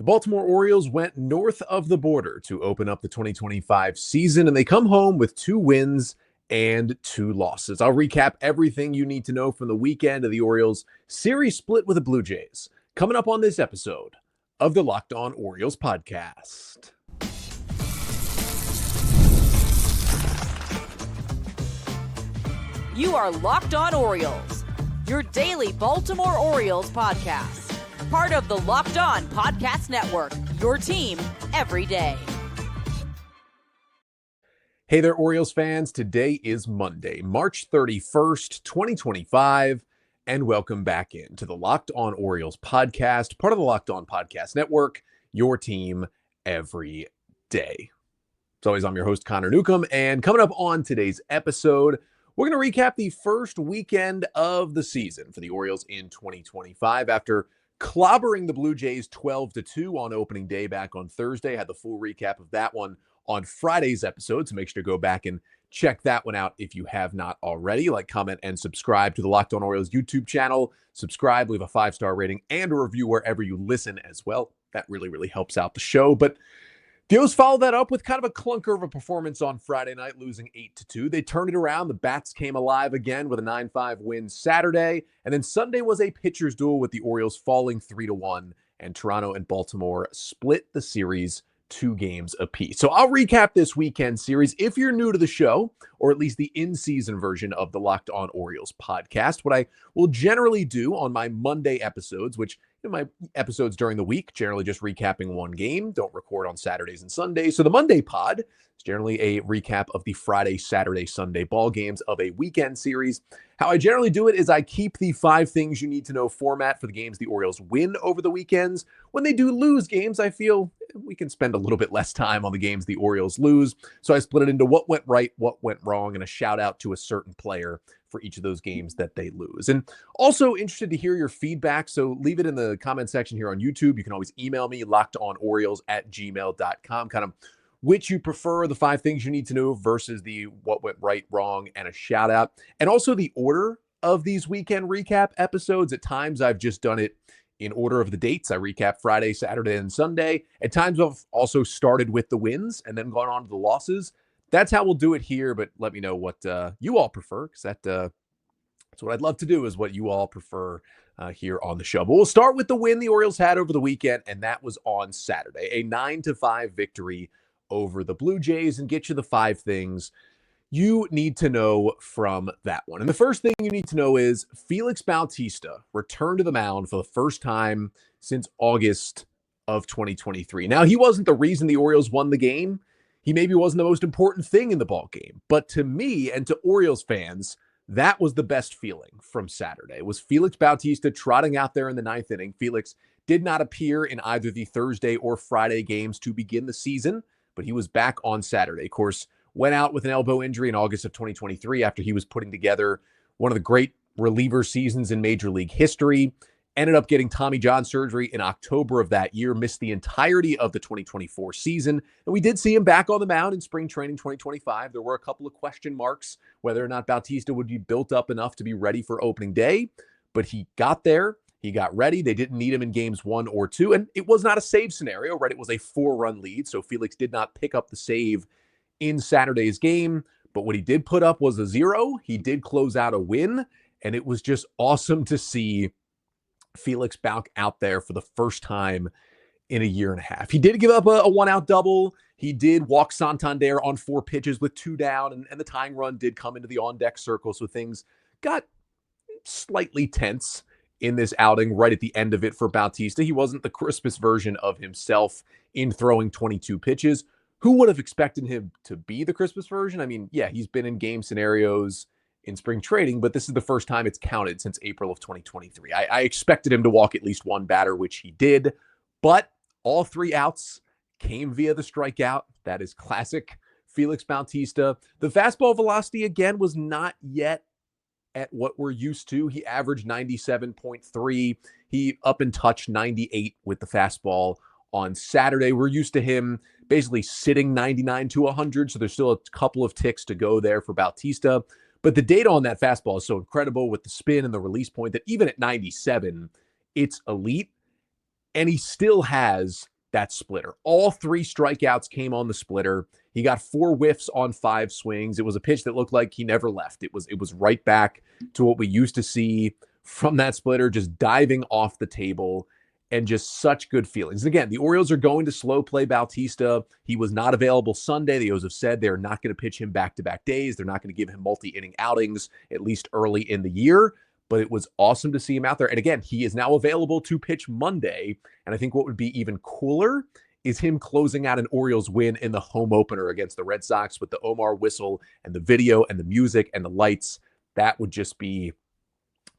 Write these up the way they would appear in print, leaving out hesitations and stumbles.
The Baltimore Orioles went north of the border to open up the 2025 season, and they come home with 2 wins and 2 losses. I'll recap everything you need to know from the weekend of the Orioles series split with the Blue Jays, coming up on this episode of the Locked On Orioles podcast. You are Locked On Orioles, your daily Baltimore Orioles podcast. Part of the Locked On Podcast Network, your team every day. Hey there, Orioles fans. Today is Monday, March 31st, 2025, and welcome back into the Locked On Orioles podcast, part of the Locked On Podcast Network, your team every day. As always, I'm your host, Connor Newcomb, and coming up on today's episode, we're going to recap the first weekend of the season for the Orioles in 2025 after clobbering the Blue Jays 12-2 on opening day back on Thursday. I had the full recap of that one on Friday's episode, so make sure to go back and check that one out if you have not already. Like, comment, and subscribe to the Locked On Orioles YouTube channel. Subscribe, leave a 5-star rating and a review wherever you listen as well. That really helps out the show. But the O's followed that up with kind of a clunker of a performance on Friday night, losing 8-2. They turned it around. The Bats came alive again with a 9-5 win Saturday. And then Sunday was a pitcher's duel with the Orioles falling 3-1, and Toronto and Baltimore split the series 2 games apiece. So I'll recap this weekend series. If you're new to the show, or at least the in-season version of the Locked On Orioles podcast, what I will generally do on my Monday episodes, which my episodes during the week, generally just recapping one game, don't record on Saturdays and Sundays. So the Monday pod is generally a recap of the Friday, Saturday, Sunday ball games of a weekend series. How I generally do it is I keep the 5 things you need to know format for the games the Orioles win over the weekends. When they do lose games, I feel we can spend a little bit less time on the games the Orioles lose. So I split it into what went right, what went wrong, and a shout out to a certain player for each of those games that they lose. And also interested to hear your feedback, so leave it in the comment section here on YouTube. You can always email me, lockedonorioles@gmail.com, kind of which you prefer, the 5 things you need to know versus the what went right, wrong, and a shout out. And also the order of these weekend recap episodes. At times I've just done it in order of the dates. I recap Friday, Saturday, and Sunday. At times I've also started with the wins and then gone on to the losses. That's how we'll do it here, but let me know what you all prefer, because that's what I'd love to do, is what you all prefer here on the show. But we'll start with the win the Orioles had over the weekend, and that was on Saturday, a 9-5 victory over the Blue Jays, and get you the 5 things you need to know from that one. And the first thing you need to know is Felix Bautista returned to the mound for the first time since August of 2023. Now, he wasn't the reason the Orioles won the game. He maybe wasn't the most important thing in the ball game, but to me and to Orioles fans, that was the best feeling from Saturday. It was Felix Bautista trotting out there in the 9th inning. Felix did not appear in either the Thursday or Friday games to begin the season, but he was back on Saturday. Of course, went out with an elbow injury in August of 2023 after he was putting together one of the great reliever seasons in Major League history. Ended up getting Tommy John surgery in October of that year, missed the entirety of the 2024 season. And we did see him back on the mound in spring training 2025. There were a couple of question marks whether or not Bautista would be built up enough to be ready for opening day, but he got there. He got ready. They didn't need him in games 1 or 2, and it was not a save scenario, right? It was a 4-run lead, so Felix did not pick up the save in Saturday's game, but what he did put up was a 0. He did close out a win, and it was just awesome to see Felix back out there for the first time in a year and a half. He did give up a 1-out double. He did walk Santander on 4 pitches with 2 down, and the tying run did come into the on-deck circle, so things got slightly tense in this outing right at the end of it for Bautista. He wasn't the crispest version of himself in throwing 22 pitches. Who would have expected him to be the crispest version? I mean, yeah, he's been in game scenarios in spring training, but this is the first time it's counted since April of 2023. I expected him to walk at least 1 batter, which he did, but all 3 outs came via the strikeout. That is classic Felix Bautista. The fastball velocity, again, was not yet at what we're used to. He averaged 97.3. He up and touched 98 with the fastball on Saturday. We're used to him basically sitting 99 to 100, so there's still a couple of ticks to go there for Bautista. But the data on that fastball is so incredible with the spin and the release point that even at 97, it's elite. And he still has that splitter. All 3 strikeouts came on the splitter. He got 4 whiffs on 5 swings. It was a pitch that looked like he never left. It was right back to what we used to see from that splitter, just diving off the table, and just such good feelings. Again, the Orioles are going to slow play Bautista. He was not available Sunday. The O's have said they're not going to pitch him back-to-back days. They're not going to give him multi-inning outings, at least early in the year. But it was awesome to see him out there. And again, he is now available to pitch Monday. And I think what would be even cooler is him closing out an Orioles win in the home opener against the Red Sox with the Omar whistle and the video and the music and the lights. That would just be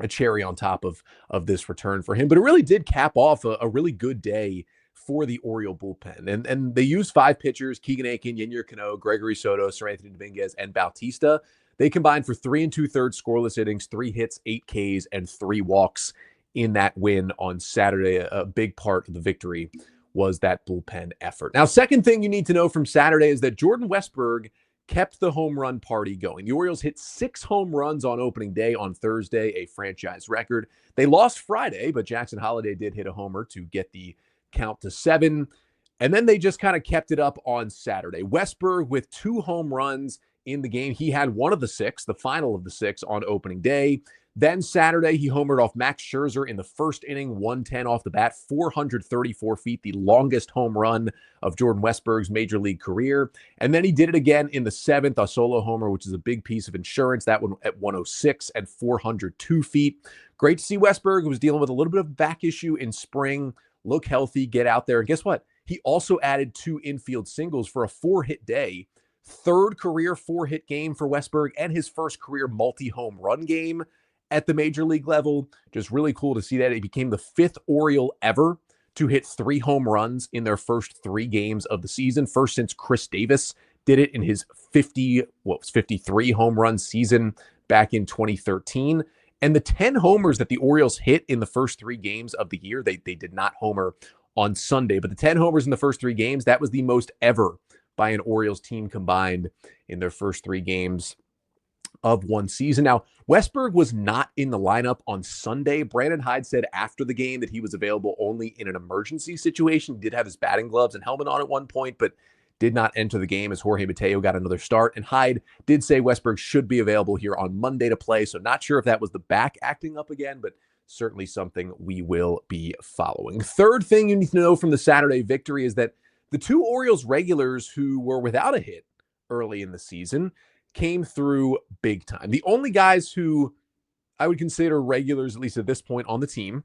a cherry on top of this return for him. But it really did cap off a really good day for the Oriole bullpen. And they used 5 pitchers: Keegan Akin, Yennier Cano, Gregory Soto, Seranthony Dominguez, and Bautista. They combined for 3 2/3 scoreless innings, 3 hits, 8 Ks, and 3 walks in that win on Saturday. A big part of the victory was that bullpen effort. Now, second thing you need to know from Saturday is that Jordan Westburg kept the home run party going. The Orioles hit 6 home runs on opening day on Thursday, a franchise record. They lost Friday, but Jackson Holliday did hit a homer to get the count to 7. And then they just kind of kept it up on Saturday. Westburg with 2 home runs in the game. He had one of the 6, the final of the 6 on opening day. Then Saturday, he homered off Max Scherzer in the first inning, 110 off the bat, 434 feet, the longest home run of Jordan Westburg's major league career. And then he did it again in the 7th, a solo homer, which is a big piece of insurance. That one at 106 and 402 feet. Great to see Westburg, who was dealing with a little bit of back issue in spring, look healthy, get out there. And guess what? He also added 2 infield singles for a 4-hit day. 3rd career 4-hit game for Westburg and his first career multi-home run game at the major league level. Just really cool to see that. He became the 5th Oriole ever to hit 3 home runs in their first 3 games of the season. First since Chris Davis did it in his 53 home run season back in 2013. And the 10 homers that the Orioles hit in the first 3 games of the year, they did not homer on Sunday, but the 10 homers in the first 3 games, that was the most ever by an Orioles team combined in their first 3 games of one season. Now, Westburg was not in the lineup on Sunday. Brandon Hyde said after the game that he was available only in an emergency situation. He did have his batting gloves and helmet on at one point, but did not enter the game as Jorge Mateo got another start. And Hyde did say Westburg should be available here on Monday to play. So not sure if that was the back acting up again, but certainly something we will be following. Third thing you need to know from the Saturday victory is that the 2 Orioles regulars who were without a hit early in the season came through big time. The only guys who I would consider regulars, at least at this point on the team,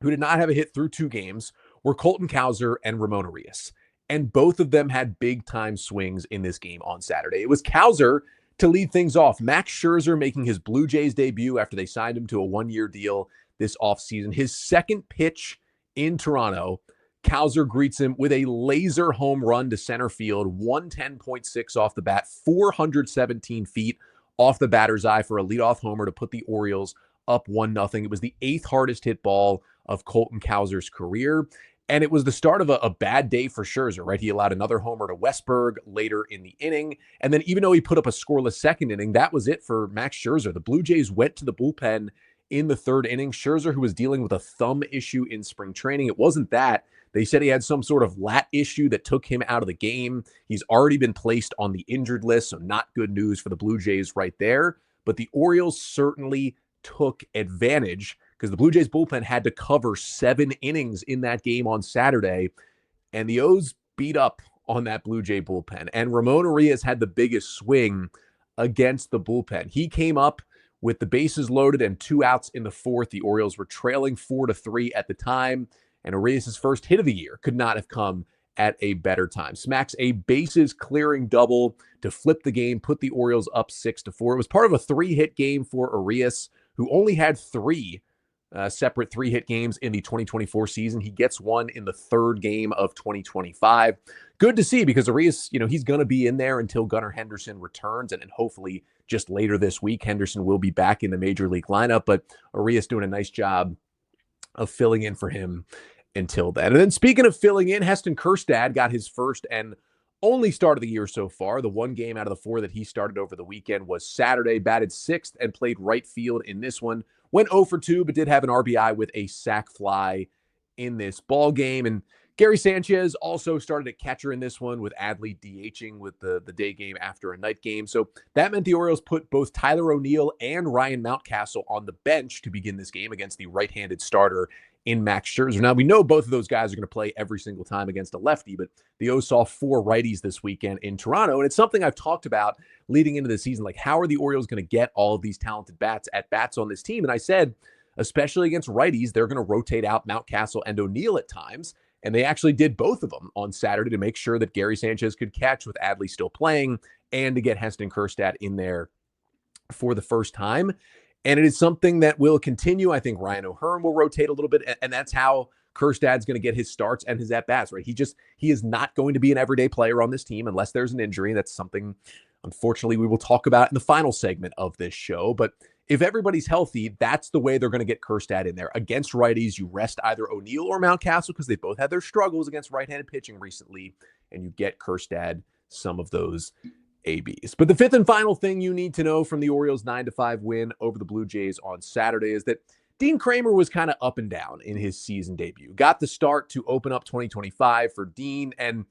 who did not have a hit through 2 games were Colton Cowser and Ramon Arias. And both of them had big time swings in this game on Saturday. It was Cowser to lead things off. Max Scherzer making his Blue Jays debut after they signed him to a 1-year deal this offseason. His second pitch in Toronto, Cowser greets him with a laser home run to center field, 110.6 off the bat, 417 feet off the batter's eye for a leadoff homer to put the Orioles up 1-0. It was the 8th hardest hit ball of Colton Cowser's career. And it was the start of a bad day for Scherzer, right? He allowed another homer to Westburg later in the inning. And then even though he put up a scoreless second inning, that was it for Max Scherzer. The Blue Jays went to the bullpen in the 3rd inning. Scherzer, who was dealing with a thumb issue in spring training, it wasn't that. They said he had some sort of lat issue that took him out of the game. He's already been placed on the injured list, so not good news for the Blue Jays right there. But the Orioles certainly took advantage because the Blue Jays bullpen had to cover 7 innings in that game on Saturday, and the O's beat up on that Blue Jay bullpen. And Ramon Arias had the biggest swing against the bullpen. He came up with the bases loaded and 2 outs in the 4th. The Orioles were trailing 4-3 at the time, and Arias' first hit of the year could not have come at a better time. Smacks a bases clearing double to flip the game, put the Orioles up 6-4. It was part of a 3-hit game for Arias, who only had 3 separate 3-hit games in the 2024 season. He gets one in the 3rd game of 2025. Good to see because Arias, he's going to be in there until Gunnar Henderson returns, and hopefully just later this week, Henderson will be back in the major league lineup, but Arias doing a nice job of filling in for him until then. And then speaking of filling in, Heston Kjerstad got his first and only start of the year so far. The 1 game out of the 4 that he started over the weekend was Saturday, batted 6th and played right field in this one. Went 0 for 2, but did have an RBI with a sac fly in this ball game. And Gary Sanchez also started at catcher in this one with Adley DHing with the day game after a night game. So that meant the Orioles put both Tyler O'Neill and Ryan Mountcastle on the bench to begin this game against the right-handed starter in Max Scherzer. Now, we know both of those guys are going to play every single time against a lefty, but the O's saw 4 righties this weekend in Toronto, and it's something I've talked about leading into the season. Like, how are the Orioles going to get all of these talented bats on this team? And I said, especially against righties, they're going to rotate out Mountcastle and O'Neill at times. And they actually did both of them on Saturday to make sure that Gary Sanchez could catch with Adley still playing and to get Heston Kjerstad in there for the first time. And it is something that will continue. I think Ryan O'Hearn will rotate a little bit, and that's how Kjerstad's going to get his starts and his at-bats, right? He is not going to be an everyday player on this team unless there's an injury. That's something, unfortunately, we will talk about in the final segment of this show. But if everybody's healthy, that's the way they're going to get Kjerstad in there. Against righties, you rest either O'Neill or Mountcastle because they both had their struggles against right-handed pitching recently, and you get Kjerstad some of those ABs. But the fifth and final thing you need to know from the Orioles' 9-5 win over the Blue Jays on Saturday is that Dean Kramer was kind of up and down in his season debut. Got the start to open up 2025 for Dean, and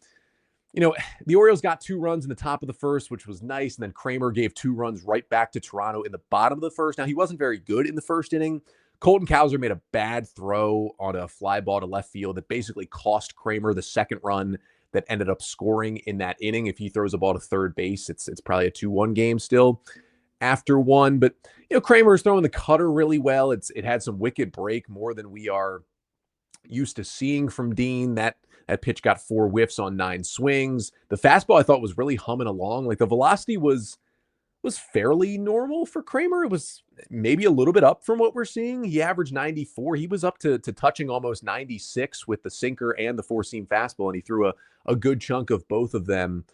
the Orioles got 2 runs in the top of the first, which was nice. And then Kramer gave 2 runs right back to Toronto in the bottom of the first. Now, he wasn't very good in the first inning. Colton Cowser made a bad throw on a fly ball to left field that basically cost Kramer the second run that ended up scoring in that inning. If he throws a ball to third base, it's probably a 2-1 game still after 1. But, Kramer is throwing the cutter really well. It had some wicked break, more than we are used to seeing from Dean. That pitch got 4 whiffs on 9 swings. The fastball I thought was really humming along. Like, the velocity was fairly normal for Kramer. It was maybe a little bit up from what we're seeing. He averaged 94. He was up to touching almost 96 with the sinker and the 4-seam fastball, and he threw a good chunk of both of them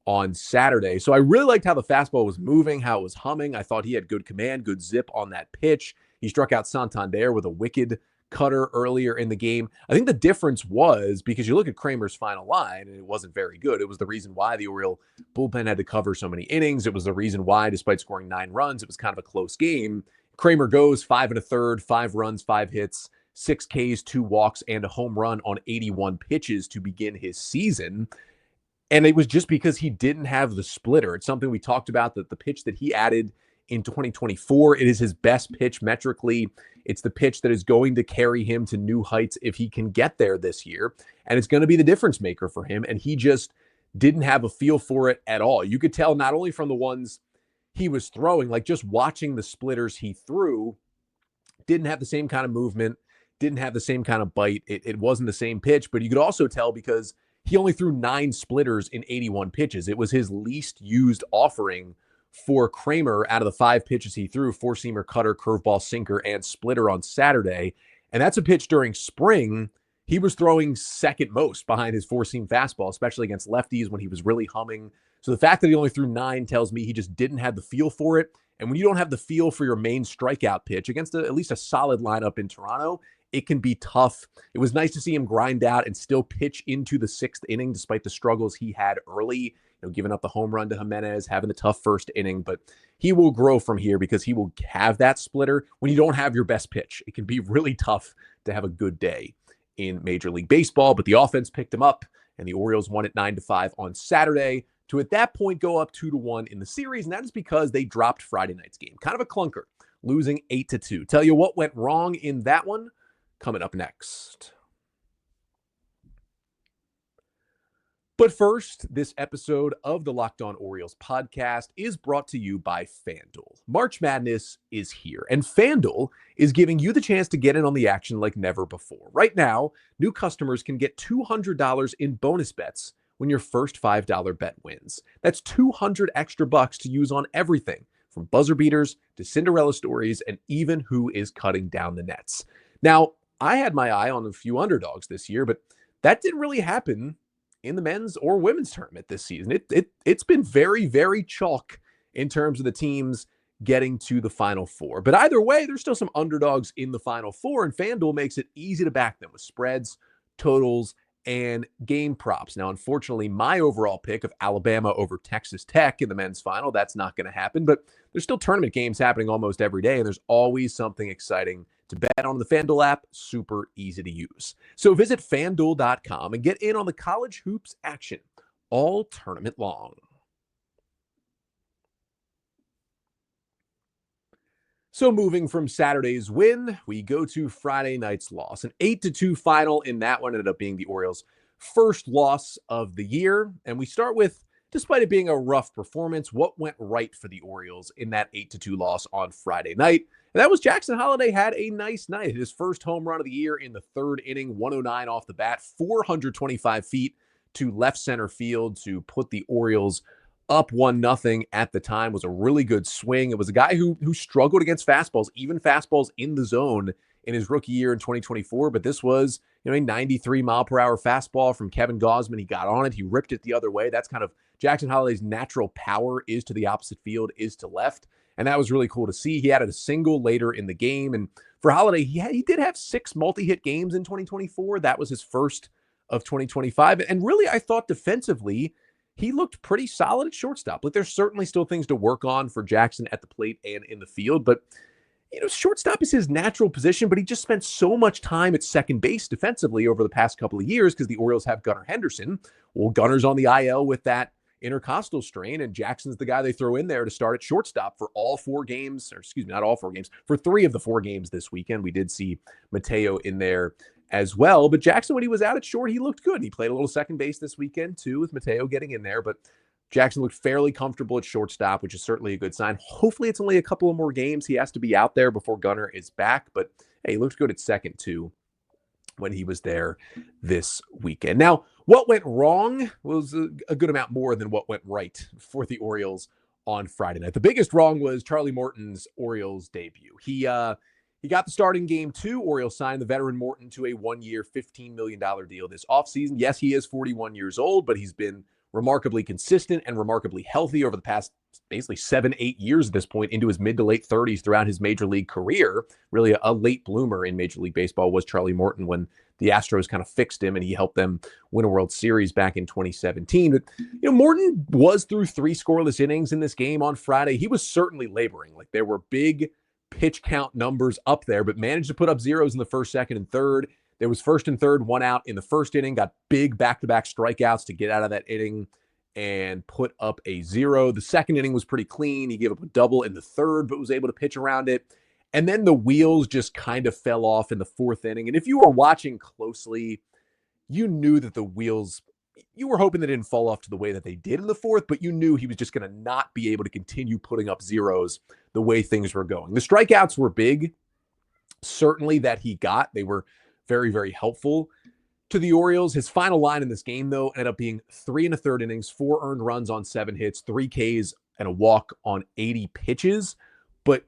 on Saturday. So I really liked how the fastball was moving, how it was humming. I thought he had good command, good zip on that pitch. He struck out Santander with a wicked cutter earlier in the game. I think the difference was because you look at Kramer's final line and it wasn't very good. It was the reason why the Oriole bullpen had to cover so many innings. It was the reason why, despite scoring 9 runs, it was kind of a close game. Kramer goes 5 1/3, 5 runs, 5 hits, 6 Ks, 2 walks, and a home run on 81 pitches to begin his season. And it was just because he didn't have the splitter. It's something we talked about, that the pitch that he added in 2024, it is his best pitch metrically. It's the pitch that is going to carry him to new heights if he can get there this year. And it's going to be the difference maker for him. And he just didn't have a feel for it at all. You could tell not only from the ones he was throwing, like just watching the splitters he threw, didn't have the same kind of movement, didn't have the same kind of bite. It wasn't the same pitch, but you could also tell because he only threw 9 splitters in 81 pitches. It was his least used offering for Kramer out of the 5 pitches he threw: 4-seamer, cutter, curveball, sinker, and splitter on Saturday. And that's a pitch during spring he was throwing second most behind his 4-seam fastball, especially against lefties when he was really humming. So the fact that he only threw 9 tells me he just didn't have the feel for it. And when you don't have the feel for your main strikeout pitch against at least a solid lineup in Toronto, it can be tough. It was nice to see him grind out and still pitch into the 6th inning despite the struggles he had early, giving up the home run to Jimenez, having the tough first inning. But he will grow from here because he will have that splitter when you don't have your best pitch. It can be really tough to have a good day in Major League Baseball, but the offense picked him up, and the Orioles won it 9-5 on Saturday to, at that point, go up 2-1 in the series. And that is because they dropped Friday night's game. Kind of a clunker, losing 8-2. Tell you what went wrong in that one coming up next. But first, this episode of the Locked On Orioles podcast is brought to you by FanDuel. March Madness is here, and FanDuel is giving you the chance to get in on the action like never before. Right now, new customers can get $200 in bonus bets when your first $5 bet wins. That's $200 extra bucks to use on everything from buzzer beaters to Cinderella stories and even who is cutting down the nets. Now, I had my eye on a few underdogs this year, but that didn't really happen in the men's or women's tournament this season. It's been very, very chalk in terms of the teams getting to the Final Four. But either way, there's still some underdogs in the Final Four, and FanDuel makes it easy to back them with spreads, totals, and game props. Now, unfortunately, my overall pick of Alabama over Texas Tech in the men's final, that's not going to happen, but there's still tournament games happening almost every day, and there's always something exciting To bet on the FanDuel app, super easy to use. So visit FanDuel.com and get in on the college hoops action all tournament long. So moving from Saturday's win, we go to Friday night's loss. An 8-2 final in that one ended up being the Orioles' first loss of the year. And we start with, despite it being a rough performance, what went right for the Orioles in that 8-2 loss on Friday night? And that was Jackson Holliday had a nice night. His first home run of the year in the third inning, 109 off the bat, 425 feet to left center field to put the Orioles up 1-0 at the time. Was a really good swing. It was a guy who struggled against fastballs, even fastballs in the zone in his rookie year in 2024. But this was, a 93 mile per hour fastball from Kevin Gausman. He got on it. He ripped it the other way. That's kind of Jackson Holliday's natural power, is to the opposite field, is to left. And that was really cool to see. He added a single later in the game. And for Holliday, he did have 6 multi-hit games in 2024. That was his first of 2025. And really, I thought defensively, he looked pretty solid at shortstop. Like, there's certainly still things to work on for Jackson at the plate and in the field. But, shortstop is his natural position, but he just spent so much time at second base defensively over the past couple of years because the Orioles have Gunnar Henderson. Well, Gunnar's on the IL with that intercostal strain, and Jackson's the guy they throw in there to start at shortstop for all 4 games, or excuse me, not all 4 games, for 3 of the 4 games this weekend. We did see Mateo in there as well, but Jackson, when he was out at short, he looked good. He played a little second base this weekend too, with Mateo getting in there, but Jackson looked fairly comfortable at shortstop, which is certainly a good sign. Hopefully it's only a couple of more games he has to be out there before Gunnar is back, but hey, he looked good at second too when he was there this weekend. Now, what went wrong was a good amount more than what went right for the Orioles on Friday night. The biggest wrong was Charlie Morton's Orioles debut. He got the start in game 2. Orioles signed the veteran Morton to a 1-year, $15 million deal this offseason. Yes, he is 41 years old, but he's been remarkably consistent and remarkably healthy over the past basically 7-8 years at this point, into his mid to late 30s throughout his major league career. Really a late bloomer in Major League Baseball was Charlie Morton when the Astros kind of fixed him and he helped them win a World Series back in 2017. But, Morton was through 3 scoreless innings in this game on Friday. He was certainly laboring. Like, there were big pitch count numbers up there, but managed to put up zeros in the first, second, and third. There was first and third, 1 out in the first inning, got big back-to-back strikeouts to get out of that inning and put up a 0. The second inning was pretty clean. He gave up a double in the third, but was able to pitch around it. And then the wheels just kind of fell off in the 4th inning. And if you were watching closely, you knew that the wheels, you were hoping they didn't fall off to the way that they did in the 4th, but you knew he was just going to not be able to continue putting up zeros the way things were going. The strikeouts were big, certainly, that he got. They were very, very helpful to the Orioles. His final line in this game, though, ended up being 3 1/3 innings, 4 earned runs on 7 hits, 3 Ks, and a walk on 80 pitches. But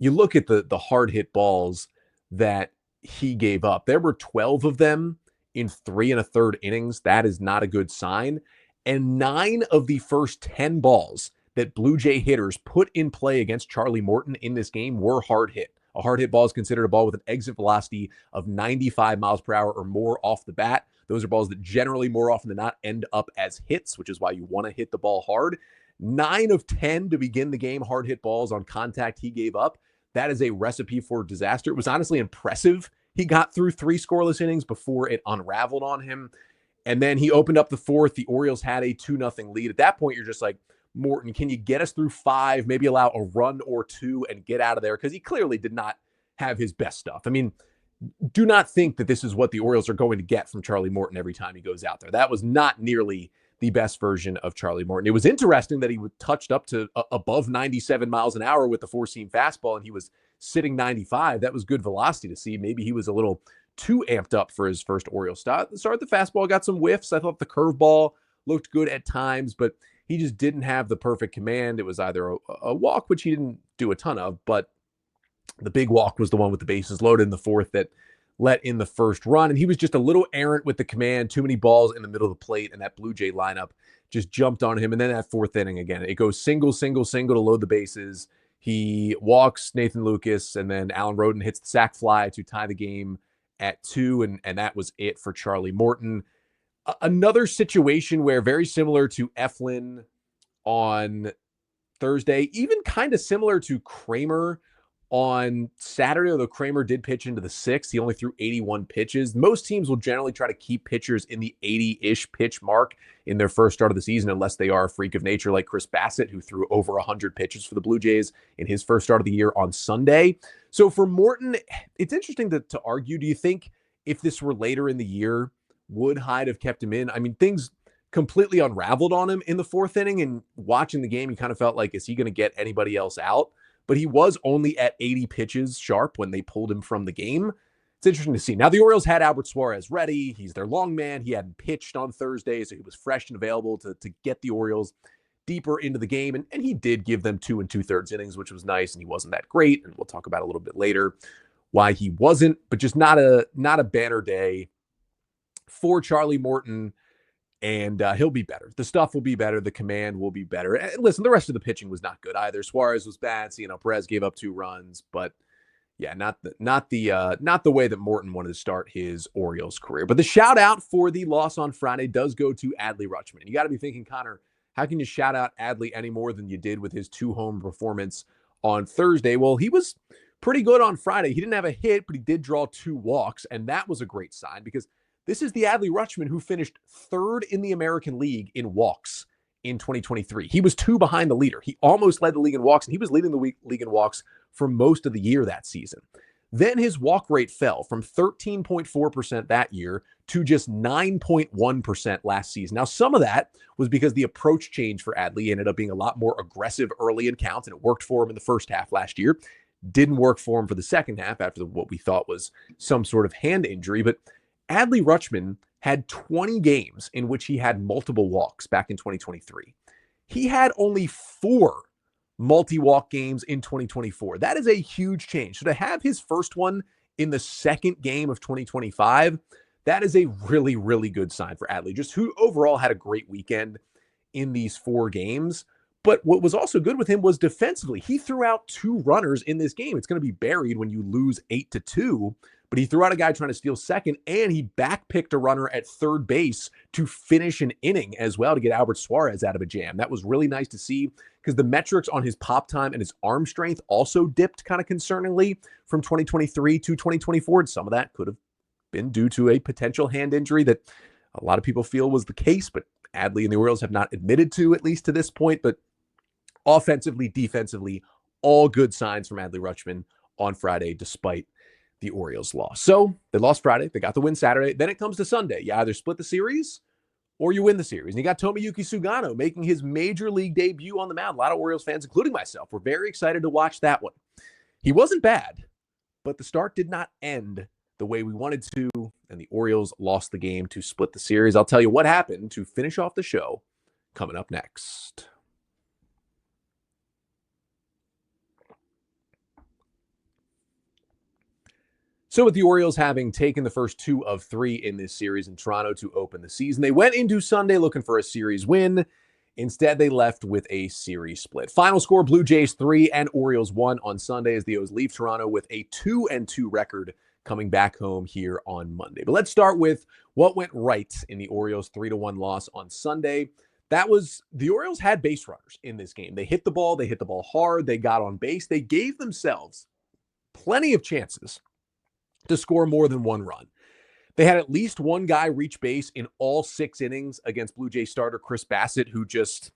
you look at the hard hit balls that he gave up. There were 12 of them in 3 1/3 innings. That is not a good sign. And 9 of the first 10 balls that Blue Jay hitters put in play against Charlie Morton in this game were hard hit. A hard hit ball is considered a ball with an exit velocity of 95 miles per hour or more off the bat. Those are balls that generally, more often than not, end up as hits, which is why you want to hit the ball hard. 9 of 10 to begin the game, hard hit balls on contact he gave up. That is a recipe for disaster. It was honestly impressive. He got through 3 scoreless innings before it unraveled on him. And then he opened up the 4th. The Orioles had a 2-0 lead. At that point, you're just like, Morton, can you get us through 5, maybe allow a run or 2 and get out of there? Because he clearly did not have his best stuff. I mean, do not think that this is what the Orioles are going to get from Charlie Morton every time he goes out there. That was not nearly the best version of Charlie Morton. It was interesting that he touched up to above 97 miles an hour with the 4-seam fastball, and he was sitting 95. That was good velocity to see. Maybe he was a little too amped up for his first Orioles start. The fastball got some whiffs. I thought the curveball looked good at times, but he just didn't have the perfect command. It was either a walk, which he didn't do a ton of, but the big walk was the one with the bases loaded in the 4th that let in the first run. And he was just a little errant with the command, too many balls in the middle of the plate, and that Blue Jay lineup just jumped on him. And then that 4th inning again, it goes single, single, single to load the bases. He walks Nathan Lucas, and then Alan Roden hits the sac fly to tie the game at 2, and that was it for Charlie Morton. Another situation where, very similar to Eflin on Thursday, even kind of similar to Kramer On Saturday, although Kramer did pitch into the sixth, he only threw 81 pitches. Most teams will generally try to keep pitchers in the 80-ish pitch mark in their first start of the season, unless they are a freak of nature like Chris Bassett, who threw over 100 pitches for the Blue Jays in his first start of the year on Sunday. So for Morton, it's interesting to argue. Do you think if this were later in the year, would Hyde have kept him in? I mean, things completely unraveled on him in the fourth inning, and watching the game, you kind of felt like, is he going to get anybody else out? But he was only at 80 pitches sharp when they pulled him from the game. It's interesting to see. Now, the Orioles had Albert Suarez ready. He's their long man. He hadn't pitched on Thursday, so he was fresh and available to get the Orioles deeper into the game. And he did give them 2 2/3 innings, which was nice, and he wasn't that great. And we'll talk about a little bit later why he wasn't, but just not a banner day for Charlie Morton. And he'll be better. The stuff will be better. The command will be better. And listen, the rest of the pitching was not good either. Suarez was bad. Perez gave up 2 runs, but yeah, not the way that Morton wanted to start his Orioles career. But the shout out for the loss on Friday does go to Adley Rutschman. You got to be thinking, Connor, how can you shout out Adley any more than you did with his 2-home performance on Thursday? Well, he was pretty good on Friday. He didn't have a hit, but he did draw 2 walks, and that was a great sign because this is the Adley Rutschman who finished 3rd in the American League in walks in 2023. He was 2 behind the leader. He almost led the league in walks, and he was leading the league in walks for most of the year that season. Then his walk rate fell from 13.4% that year to just 9.1% last season. Now, some of that was because the approach change for Adley ended up being a lot more aggressive early in counts, and it worked for him in the first half last year. Didn't work for him for the second half after what we thought was some sort of hand injury, but Adley Rutschman had 20 games in which he had multiple walks back in 2023. He had only 4 multi-walk games in 2024. That is a huge change. So to have his first one in the second game of 2025, that is a really, really good sign for Adley, just who overall had a great weekend in these 4 games. But what was also good with him was defensively. He threw out 2 runners in this game. It's going to be buried when you lose 8-2. But he threw out a guy trying to steal second, and he backpicked a runner at third base to finish an inning as well to get Albert Suarez out of a jam. That was really nice to see because the metrics on his pop time and his arm strength also dipped kind of concerningly from 2023 to 2024. And some of that could have been due to a potential hand injury that a lot of people feel was the case, but Adley and the Orioles have not admitted to, at least to this point. But offensively, defensively, all good signs from Adley Rutschman on Friday, despite the Orioles lost. So they lost Friday. They got the win Saturday. Then it comes to Sunday. You either split the series or you win the series. And you got Tomoyuki Sugano making his major league debut on the mound. A lot of Orioles fans, including myself, were very excited to watch that one. He wasn't bad, but the start did not end the way we wanted to, and the Orioles lost the game to split the series. I'll tell you what happened to finish off the show coming up next. So with the Orioles having taken the first 2 of 3 in this series in Toronto to open the season, they went into Sunday looking for a series win. Instead, they left with a series split. Final score, Blue Jays 3 and Orioles 1 on Sunday as the O's leave Toronto with a 2-2 record coming back home here on Monday. But let's start with what went right in the Orioles 3-1 loss on Sunday. That was the Orioles had base runners in this game. They hit the ball hard, they got on base. They gave themselves plenty of chances to score more than 1 run. They had at least one guy reach base in all 6 innings against Blue Jays starter Chris Bassett, who just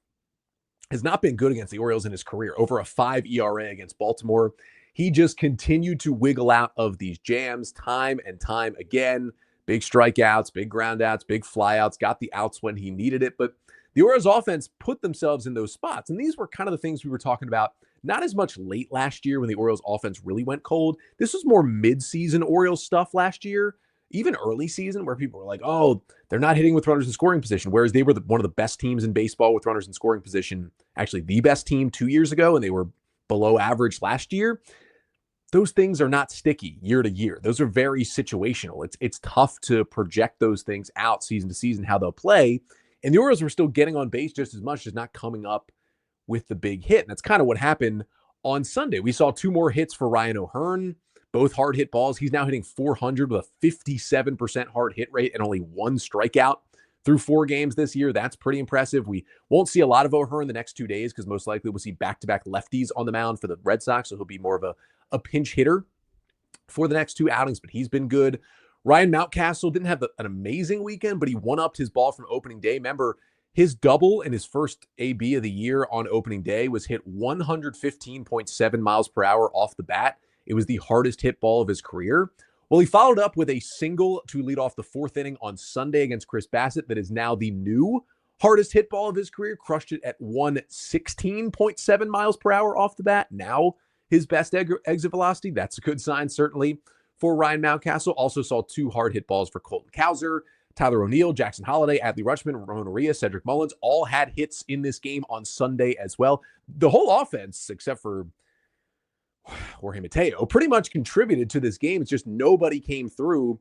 has not been good against the Orioles in his career. Over a 5 ERA against Baltimore. He just continued to wiggle out of these jams time and time again. Big strikeouts, big groundouts, big flyouts, got the outs when he needed it. But the Orioles offense put themselves in those spots. And these were kind of the things we were talking about, not as much late last year when the Orioles offense really went cold. This was more mid-season Orioles stuff last year, even early season, where people were like, oh, they're not hitting with runners in scoring position, whereas they were one of the best teams in baseball with runners in scoring position, actually the best team 2 years ago, and they were below average last year. Those things are not sticky year to year. Those are very situational. It's tough to project those things out season to season, how they'll play. And the Orioles were still getting on base just as much, as not coming up with the big hit. And that's kind of what happened on Sunday. We saw 2 more hits for Ryan O'Hearn, both hard hit balls. He's now hitting 400 with a 57% hard hit rate and only 1 strikeout through 4 games this year. That's pretty impressive. We won't see a lot of O'Hearn the next 2 days because most likely we'll see back-to-back lefties on the mound for the Red Sox, so he'll be more of a pinch hitter for the next 2 outings, but he's been good. Ryan Mountcastle didn't have an amazing weekend, but he one-upped his ball from opening day. Remember, his double in his first AB of the year on opening day was hit 115.7 miles per hour off the bat. It was the hardest hit ball of his career. Well, he followed up with a single to lead off the 4th inning on Sunday against Chris Bassett that is now the new hardest hit ball of his career. Crushed it at 116.7 miles per hour off the bat. Now his best exit velocity. That's a good sign, certainly, for Ryan Mountcastle. Also saw 2 hard hit balls for Colton Cowser, Tyler O'Neill, Jackson Holliday, Adley Rutschman, Ramon Urias, Cedric Mullins, all had hits in this game on Sunday as well. The whole offense, except for Jorge Mateo, pretty much contributed to this game. It's just nobody came through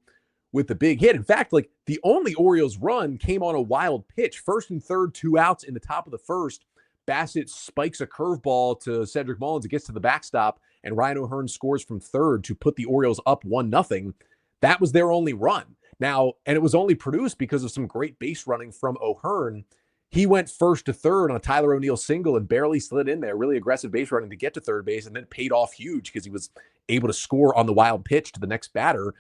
with the big hit. In fact, like the only Orioles run came on a wild pitch. 1st and 3rd, 2 outs in the top of the 1st. Bassett spikes a curveball to Cedric Mullins. It gets to the backstop, and Ryan O'Hearn scores from 3rd to put the Orioles up 1-0. That was their only run. Now, and it was only produced because of some great base running from O'Hearn. He went 1st to 3rd on a Tyler O'Neill single and barely slid in there. Really aggressive base running to get to 3rd base, and then paid off huge because he was able to score on the wild pitch to the next batter.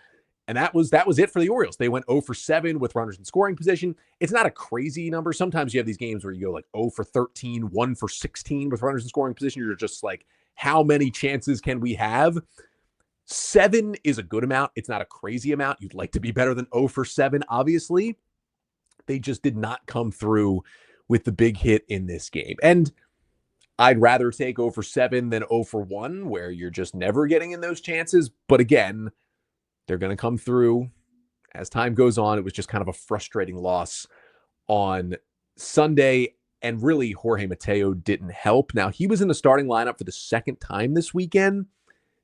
And that was it for the Orioles. They went 0 for 7 with runners in scoring position. It's not a crazy number. Sometimes you have these games where you go like 0 for 13, 1 for 16 with runners in scoring position. You're just like, how many chances can we have? 7 is a good amount. It's not a crazy amount. You'd like to be better than 0 for 7, obviously. They just did not come through with the big hit in this game. And I'd rather take 0 for 7 than 0 for 1, where you're just never getting in those chances. But again, they're going to come through as time goes on. It was just kind of a frustrating loss on Sunday. And really, Jorge Mateo didn't help. Now, he was in the starting lineup for the 2nd time this weekend.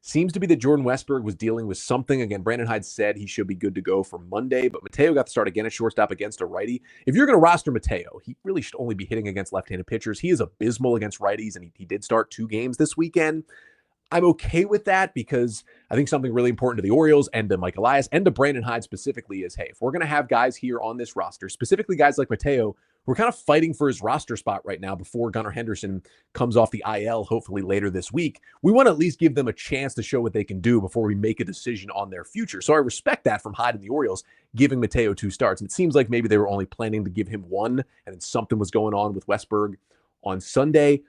Seems to be that Jordan Westburg was dealing with something. Again, Brandon Hyde said he should be good to go for Monday, but Mateo got to start again at shortstop against a righty. If you're going to roster Mateo, he really should only be hitting against left-handed pitchers. He is abysmal against righties, and he did start 2 games this weekend. I'm okay with that because I think something really important to the Orioles and to Mike Elias and to Brandon Hyde specifically is, hey, if we're going to have guys here on this roster, specifically guys like Mateo, we're kind of fighting for his roster spot right now before Gunnar Henderson comes off the IL, hopefully later this week. We want to at least give them a chance to show what they can do before we make a decision on their future. So I respect that from Hyde and the Orioles, giving Mateo 2 starts. And it seems like maybe they were only planning to give him 1, and then something was going on with Westburg on Sunday.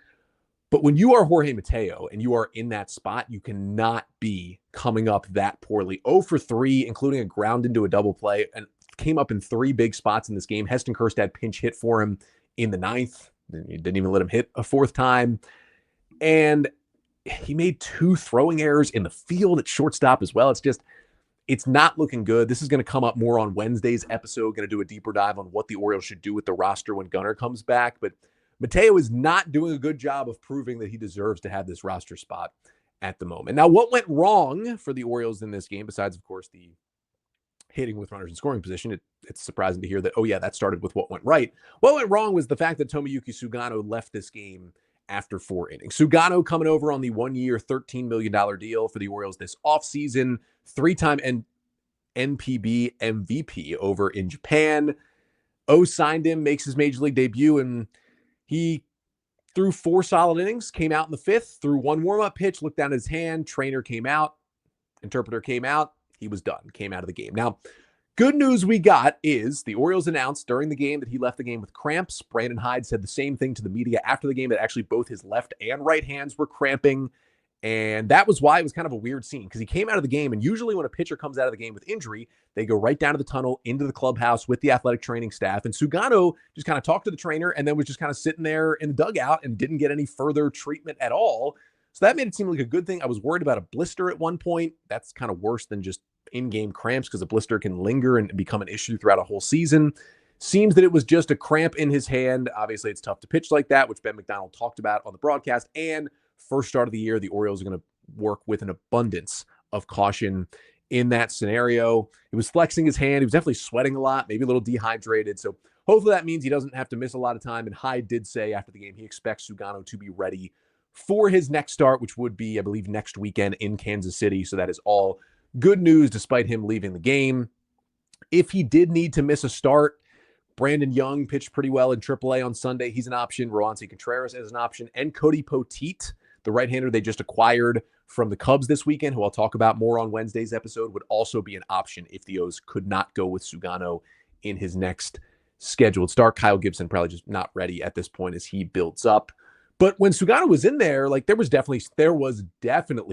But when you are Jorge Mateo and you are in that spot, you cannot be coming up that poorly. 0 for 3, including a ground into a double play, and came up in 3 big spots in this game. Heston Kjerstad pinch hit for him in the 9th. He didn't even let him hit a 4th time. And he made 2 throwing errors in the field at shortstop as well. It's not looking good. This is going to come up more on Wednesday's episode. Going to do a deeper dive on what the Orioles should do with the roster when Gunnar comes back. But Mateo is not doing a good job of proving that he deserves to have this roster spot at the moment. Now, what went wrong for the Orioles in this game, besides, of course, the hitting with runners in scoring position? It's surprising to hear that, oh yeah, that started with what went right. What went wrong was the fact that Tomoyuki Sugano left this game after 4 innings. Sugano coming over on the 1-year, $13 million deal for the Orioles this offseason, 3-time NPB MVP over in Japan. Signed him, makes his major league debut, and he threw 4 solid innings, came out in the 5th, threw 1 warm-up pitch, looked down at his hand, trainer came out, interpreter came out, he was done, came out of the game. Now, good news we got is the Orioles announced during the game that he left the game with cramps. Brandon Hyde said the same thing to the media after the game, that actually both his left and right hands were cramping. And that was why it was kind of a weird scene, because he came out of the game, and usually when a pitcher comes out of the game with injury, they go right down to the tunnel, into the clubhouse with the athletic training staff. And Sugano just kind of talked to the trainer and then was just kind of sitting there in the dugout and didn't get any further treatment at all. So that made it seem like a good thing. I was worried about a blister at one point. That's kind of worse than just in-game cramps, because a blister can linger and become an issue throughout a whole season. Seems that it was just a cramp in his hand. Obviously, it's tough to pitch like that, which Ben McDonald talked about on the broadcast. And first start of the year, the Orioles are going to work with an abundance of caution in that scenario. He was flexing his hand. He was definitely sweating a lot, maybe a little dehydrated. So hopefully that means he doesn't have to miss a lot of time. And Hyde did say after the game he expects Sugano to be ready for his next start, which would be, I believe, next weekend in Kansas City. So that is all good news despite him leaving the game. If he did need to miss a start, Brandon Young pitched pretty well in AAA on Sunday. He's an option. Roansy Contreras is an option. And Cody Poteet, the right-hander they just acquired from the Cubs this weekend, who I'll talk about more on Wednesday's episode, would also be an option if the O's could not go with Sugano in his next scheduled start. Kyle Gibson probably just not ready at this point as he builds up. But when Sugano was in there, like there was definitely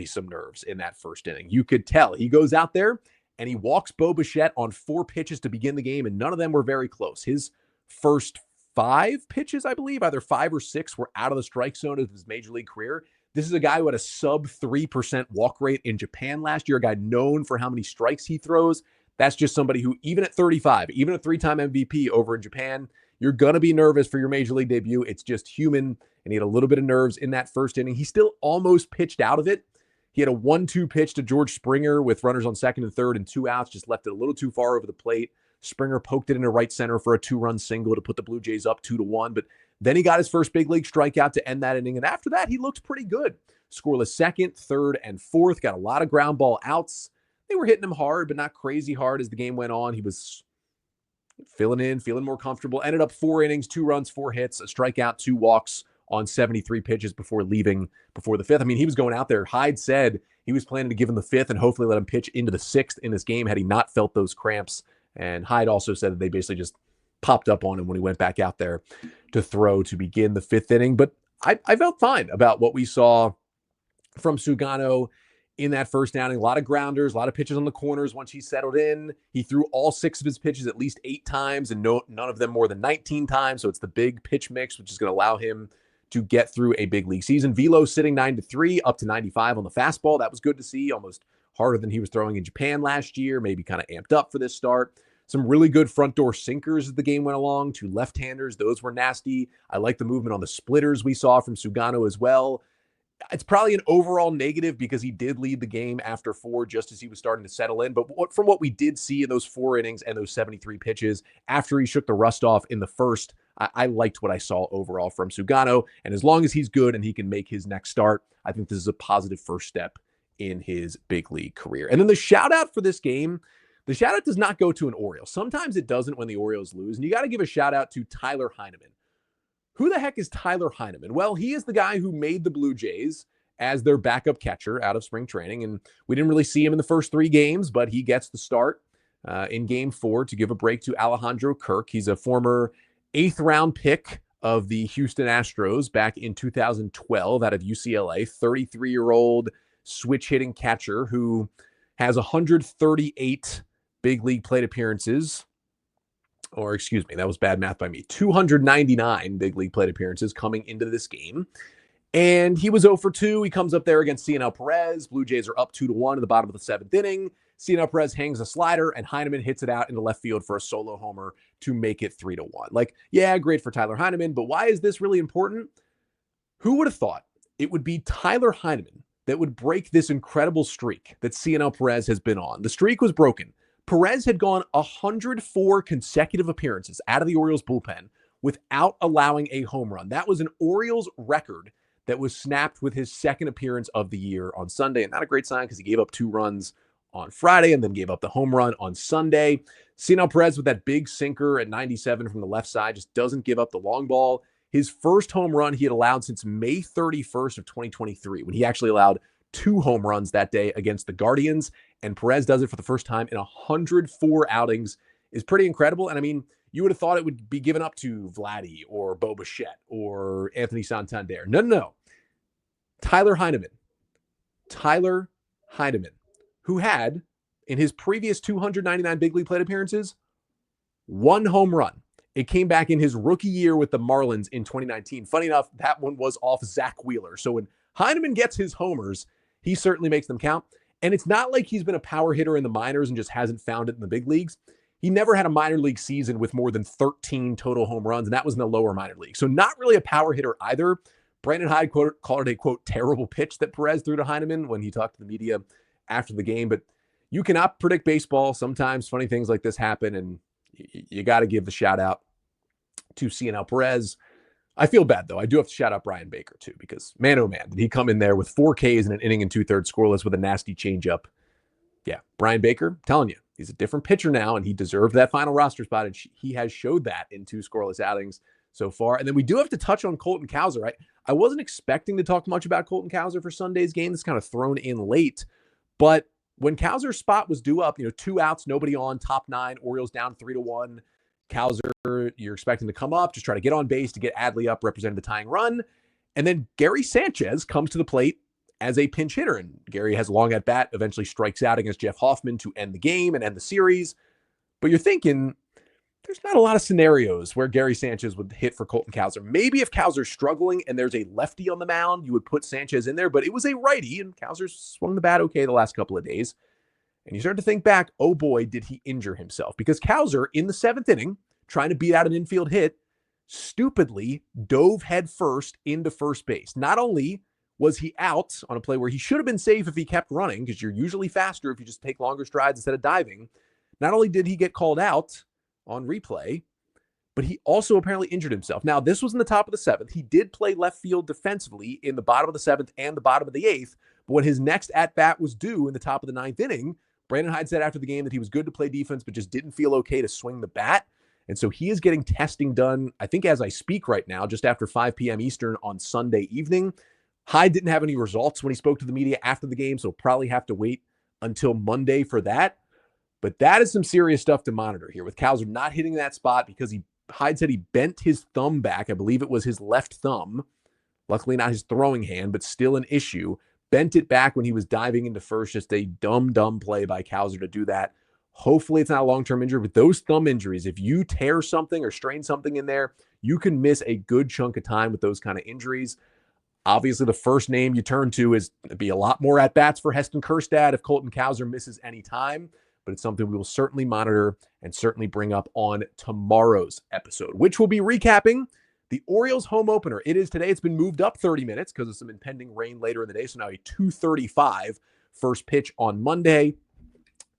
some nerves in that first inning. You could tell. He goes out there and he walks Bo Bichette on 4 pitches to begin the game, and none of them were very close. His first 5 pitches, I believe, either 5 or 6, were out of the strike zone of his major league career. This is a guy who had a sub 3% walk rate in Japan last year, a guy known for how many strikes he throws. That's just somebody who, even at 35, even a 3-time MVP over in Japan, you're going to be nervous for your major league debut. It's just human, and he had a little bit of nerves in that first inning. He still almost pitched out of it. He had a 1-2 pitch to George Springer with runners on second and third and 2 outs, just left it a little too far over the plate. Springer poked it into right center for a 2-run single to put the Blue Jays up 2-1, but then he got his first big league strikeout to end that inning, and after that, he looked pretty good. Scoreless second, third, and fourth, got a lot of ground ball outs. They were hitting him hard, but not crazy hard as the game went on. He was filling in, feeling more comfortable. Ended up 4 innings, 2 runs, 4 hits, a strikeout, 2 walks on 73 pitches before leaving before the 5th. I mean, he was going out there. Hyde said he was planning to give him the 5th and hopefully let him pitch into the 6th in this game had he not felt those cramps. And Hyde also said that they basically just popped up on him when he went back out there to throw to begin the 5th inning. But I felt fine about what we saw from Sugano in that first outing. A lot of grounders, a lot of pitches on the corners. Once he settled in, he threw all 6 of his pitches at least 8 times and none of them more than 19 times. So it's the big pitch mix, which is going to allow him to get through a big league season. Velo sitting 9-3, up to 95 on the fastball. That was good to see, almost harder than he was throwing in Japan last year, maybe kind of amped up for this start. Some really good front door sinkers as the game went along. 2 left-handers, those were nasty. I like the movement on the splitters we saw from Sugano as well. It's probably an overall negative because he did lead the game after 4 just as he was starting to settle in. But from what we did see in those 4 innings and those 73 pitches after he shook the rust off in the first, I liked what I saw overall from Sugano. And as long as he's good and he can make his next start, I think this is a positive first step in his big league career. And then the shout out for this game, the shout out does not go to an Oriole. Sometimes it doesn't when the Orioles lose. And you got to give a shout out to Tyler Heineman. Who the heck is Tyler Heineman? Well, he is the guy who made the Blue Jays as their backup catcher out of spring training. And we didn't really see him in the first 3 games, but he gets the start in game 4 to give a break to Alejandro Kirk. He's a former 8th round pick of the Houston Astros back in 2012 out of UCLA, 33-year-old switch hitting catcher who has 138 big league plate appearances. Or excuse me, that was bad math by me. 299 big league plate appearances coming into this game. And he was 0 for 2. He comes up there against Cionel Perez. Blue Jays are up 2-1 in the bottom of the 7th inning. Cionel Perez hangs a slider, and Heineman hits it out into left field for a solo homer to make it 3-1. Like, yeah, great for Tyler Heineman, but why is this really important? Who would have thought it would be Tyler Heineman that would break this incredible streak that Cionel Perez has been on? The streak was broken. Perez had gone 104 consecutive appearances out of the Orioles bullpen without allowing a home run. That was an Orioles record that was snapped with his 2nd appearance of the year on Sunday. And not a great sign because he gave up 2 runs on Friday and then gave up the home run on Sunday. Cionel Perez with that big sinker at 97 from the left side just doesn't give up the long ball. His first home run he had allowed since May 31st of 2023, when he actually allowed 2 home runs that day against the Guardians. And Perez does it for the first time in 104 outings. Is pretty incredible. And I mean, you would have thought it would be given up to Vladdy or Bo Bichette or Anthony Santander. No. Tyler Heineman, who had, in his previous 299 big league plate appearances, 1 home run. It came back in his rookie year with the Marlins in 2019. Funny enough, that one was off Zach Wheeler. So when Heineman gets his homers, he certainly makes them count. And it's not like he's been a power hitter in the minors and just hasn't found it in the big leagues. He never had a minor league season with more than 13 total home runs, and that was in the lower minor league. So not really a power hitter either. Brandon Hyde called it a, quote, terrible pitch that Perez threw to Heineman when he talked to the media after the game. But you cannot predict baseball. Sometimes funny things like this happen, and you got to give the shout out to Cionel Perez. I feel bad, though. I do have to shout out Brian Baker, too, because man, oh man, did he come in there with 4 Ks in an inning and 2/3 scoreless with a nasty changeup. Yeah, Brian Baker, telling you, He's a different pitcher now, and he deserved that final roster spot, and he has showed that in 2 scoreless outings so far. And then we do have to touch on Colton Cowser, right? I wasn't expecting to talk much about Colton Cowser for Sunday's game. It's kind of thrown in late. But when Cowser's spot was due up, 2 outs, nobody on, top 9, Orioles down 3-1. Cowser, you're expecting to come up, just try to get on base to get Adley up, representing the tying run. And then Gary Sanchez comes to the plate as a pinch hitter. And Gary has a long at bat, eventually strikes out against Jeff Hoffman to end the game and end the series. But you're thinking, there's not a lot of scenarios where Gary Sanchez would hit for Colton Cowser. Maybe if Cowser's struggling and there's a lefty on the mound, you would put Sanchez in there, but it was a righty, and Cowser swung the bat okay the last couple of days. And you start to think back, oh boy, did he injure himself? Because Cowser, in the 7th inning, trying to beat out an infield hit, stupidly dove head first into first base. Not only was he out on a play where he should have been safe if he kept running, because you're usually faster if you just take longer strides instead of diving, not only did he get called out on replay, but he also apparently injured himself. Now, this was in the top of the 7th. He did play left field defensively in the bottom of the 7th and the bottom of the 8th, but when his next at-bat was due in the top of the 9th inning, Brandon Hyde said after the game that he was good to play defense, but just didn't feel okay to swing the bat. And so he is getting testing done, I think as I speak right now, just after 5 p.m. Eastern on Sunday evening. Hyde didn't have any results when he spoke to the media after the game, so probably have to wait until Monday for that. But that is some serious stuff to monitor here with Cowser not hitting that spot because Hyde said he bent his thumb back. I believe it was his left thumb. Luckily not his throwing hand, but still an issue. Bent it back when he was diving into first. Just a dumb play by Cowser to do that. Hopefully it's not a long-term injury, but those thumb injuries, if you tear something or strain something in there, you can miss a good chunk of time with those kind of injuries. Obviously, the first name you turn to is be a lot more at-bats for Heston Kjerstad if Colton Cowser misses any time, but it's something we will certainly monitor and certainly bring up on tomorrow's episode, which will be recapping the Orioles home opener. It is today. It's been moved up 30 minutes because of some impending rain later in the day, so now a 2:35 first pitch on Monday.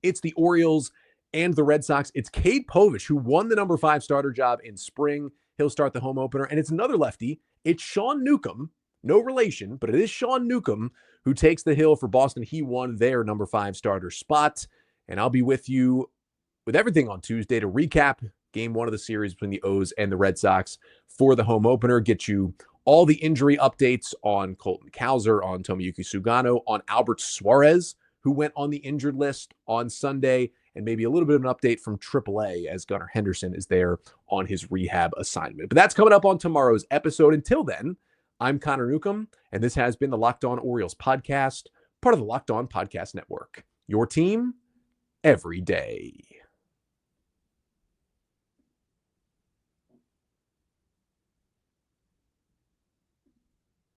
It's the Orioles and the Red Sox. It's Cade Povich, who won the number 5 starter job in spring. He'll start the home opener. And it's another lefty. It's Sean Newcomb. No relation, but it is Sean Newcomb who takes the hill for Boston. He won their number 5 starter spot. And I'll be with you with everything on Tuesday to recap game 1 of the series between the O's and the Red Sox for the home opener. Get you all the injury updates on Colton Cowser, on Tomoyuki Sugano, on Albert Suarez, who went on the injured list on Sunday, and maybe a little bit of an update from AAA as Gunnar Henderson is there on his rehab assignment. But that's coming up on tomorrow's episode. Until then, I'm Connor Newcomb, and this has been the Locked On Orioles podcast, part of the Locked On Podcast Network. Your team every day.